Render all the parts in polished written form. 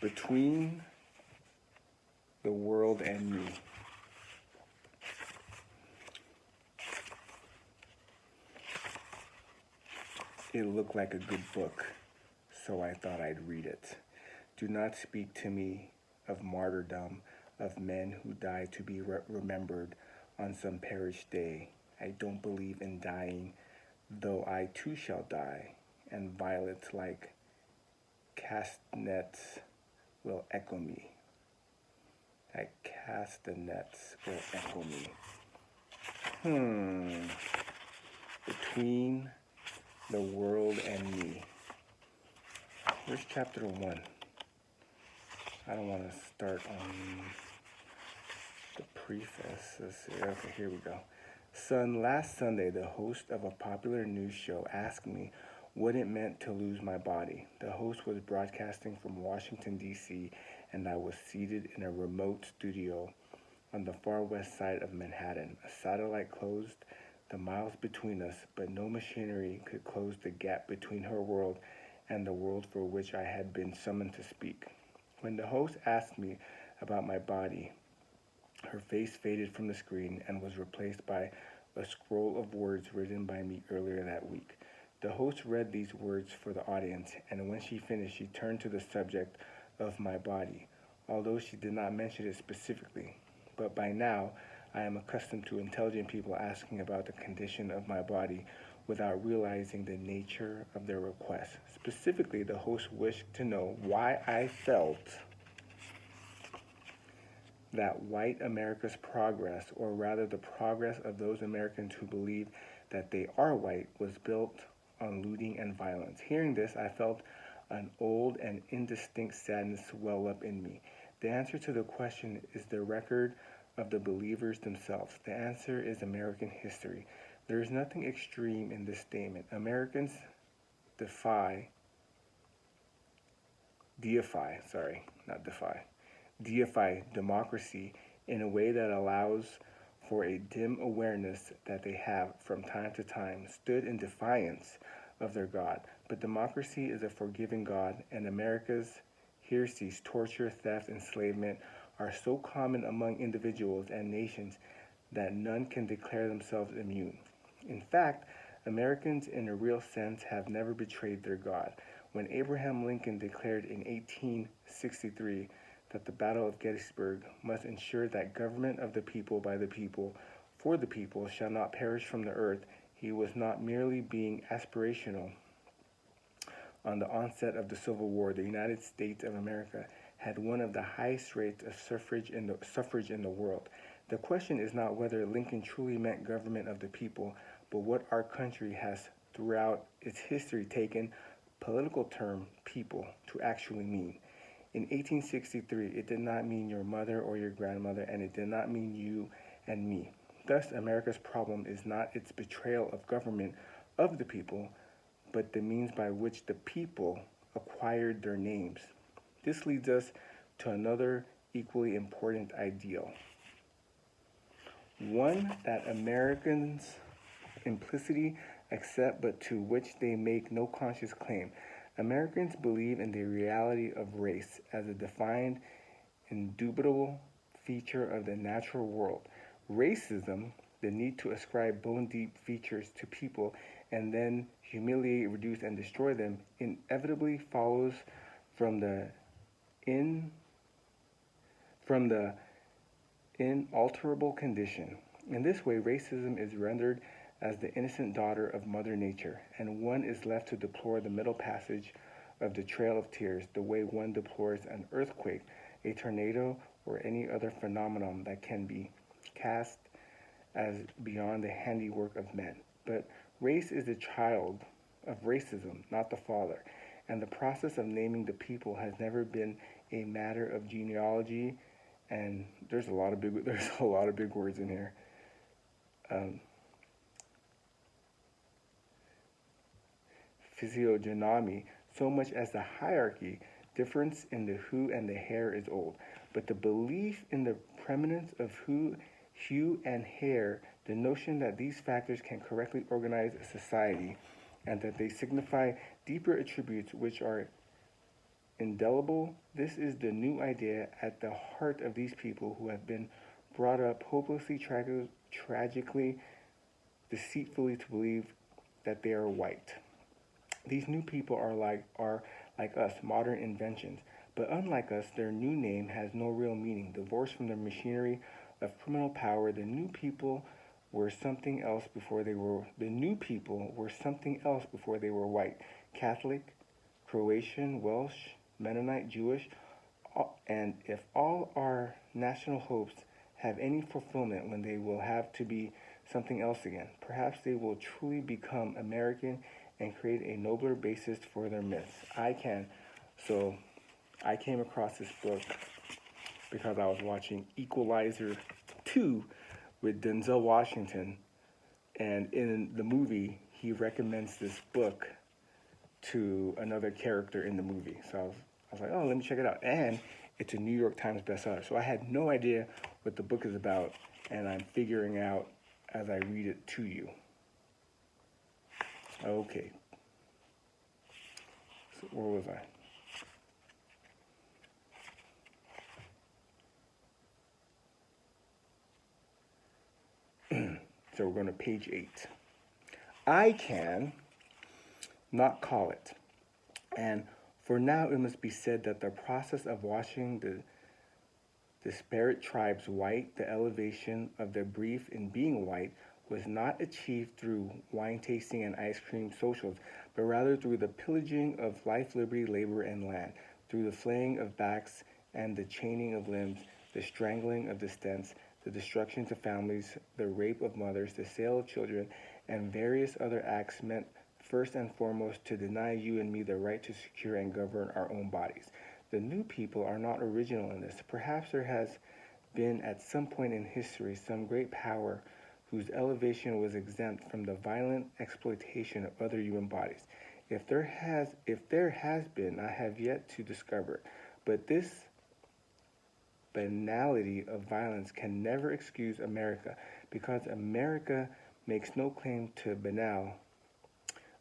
Between the world and me. It looked like a good book, so I thought I'd read it. Do not speak to me of martyrdom, of men who die to be remembered on some perished day. I don't believe in dying, though I too shall die, and violets like castanets will echo me. Like castanets will echo me. Between the world and me. Where's chapter 1? I don't want to start on the preface. Let's see. Okay, here we go. Son, last Sunday, the host of a popular news show asked me what it meant to lose my body. The host was broadcasting from Washington, D.C., and I was seated in a remote studio on the far west side of Manhattan. A satellite closed the miles between us, but no machinery could close the gap between her world and the world for which I had been summoned to speak. When the host asked me about my body, her face faded from the screen and was replaced by a scroll of words written by me earlier that week. The host read these words for the audience, and when she finished, she turned to the subject of my body, although she did not mention it specifically. But by now, I am accustomed to intelligent people asking about the condition of my body without realizing the nature of their request. Specifically, the host wished to know why I felt that white America's progress, or rather the progress of those Americans who believe that they are white, was built on looting and violence. Hearing this, I felt an old and indistinct sadness well up in me. The answer to the question is the record of the believers themselves. The answer is American history. There is nothing extreme in this statement. Americans deify democracy in a way that allows for a dim awareness that they have, from time to time, stood in defiance of their God. But democracy is a forgiving God, and America's heresies, torture, theft, enslavement, are so common among individuals and nations that none can declare themselves immune. In fact, Americans in a real sense have never betrayed their God. When Abraham Lincoln declared in 1863 that the Battle of Gettysburg must ensure that government of the people, by the people, for the people shall not perish from the earth, he was not merely being aspirational. On the onset of the Civil War, the United States of America had one of the highest rates of suffrage in the world. The question is not whether Lincoln truly meant government of the people, but what our country has throughout its history taken political term people to actually mean. In 1863, it did not mean your mother or your grandmother, and it did not mean you and me. Thus, America's problem is not its betrayal of government of the people, but the means by which the people acquired their names. This leads us to another equally important ideal, one that Americans implicitly accept but to which they make no conscious claim. Americans believe in the reality of race as a defined, indubitable feature of the natural world. Racism, the need to ascribe bone-deep features to people and then humiliate, reduce, and destroy them, inevitably follows from the inalterable condition. In this way, racism is rendered as the innocent daughter of Mother Nature, and one is left to deplore the middle passage of the Trail of Tears the way one deplores an earthquake, a tornado, or any other phenomenon that can be cast as beyond the handiwork of men. But race is the child of racism, not the father, and the process of naming the people has never been a matter of genealogy, and there's a lot of big words in here. Physiognomy, so much as the hierarchy. Difference in the who and the hair is old, but the belief in the preeminence of hue and hair, the notion that these factors can correctly organize a society, and that they signify deeper attributes which are indelible. This is the new idea at the heart of these people who have been brought up hopelessly, tragically, deceitfully to believe that they are white. These new people are like us, modern inventions. But unlike us, their new name has no real meaning. Divorced from the machinery of criminal power, the new people were something else before they were white. Catholic, Croatian, Welsh, Mennonite, Jewish, and if all our national hopes have any fulfillment when they will have to be something else again, perhaps they will truly become American and create a nobler basis for their myths. So I came across this book because I was watching Equalizer 2 with Denzel Washington, and in the movie, he recommends this book to another character in the movie. So I was like, oh, let me check it out. And it's a New York Times bestseller. So I had no idea what the book is about, and I'm figuring out as I read it to you. Okay. So where was I? So we're going to page 8. I can not call it. And for now, it must be said that the process of washing the disparate tribes white, the elevation of their brief in being white, was not achieved through wine tasting and ice cream socials, but rather through the pillaging of life, liberty, labor, and land, through the flaying of backs and the chaining of limbs, the strangling of the stents, the destruction to families, the rape of mothers, the sale of children, and various other acts meant first and foremost to deny you and me the right to secure and govern our own bodies. The new people are not original in this. Perhaps there has been at some point in history some great power whose elevation was exempt from the violent exploitation of other human bodies. If there has been, I have yet to discover it. But this banality of violence can never excuse America, because America makes no claim to banal.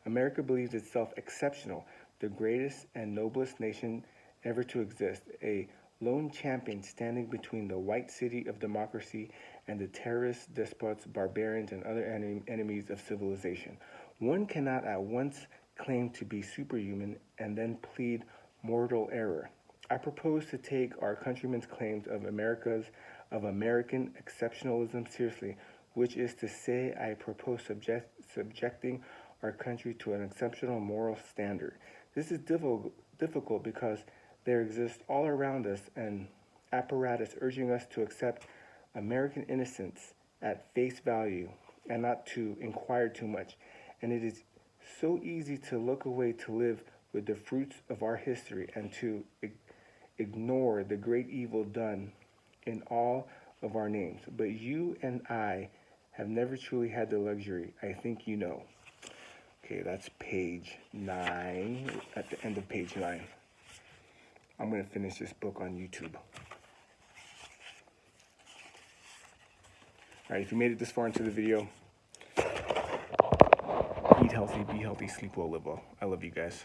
America believes itself exceptional, the greatest and noblest nation ever to exist, a lone champion standing between the white city of democracy and the terrorists, despots, barbarians, and other enemies of civilization. One cannot at once claim to be superhuman and then plead mortal error. I propose to take our countrymen's claims of American exceptionalism seriously, which is to say, I propose subjecting our country to an exceptional moral standard. This is difficult because there exists all around us an apparatus urging us to accept American innocence at face value and not to inquire too much. And it is so easy to look away to live with the fruits of our history and to ignore the great evil done in all of our names. But you and I have never truly had the luxury. I think you know. Okay, that's page 9, at the end of page 9. I'm going to finish this book on YouTube. All right, if you made it this far into the video, eat healthy, be healthy, sleep well, live well. I love you guys.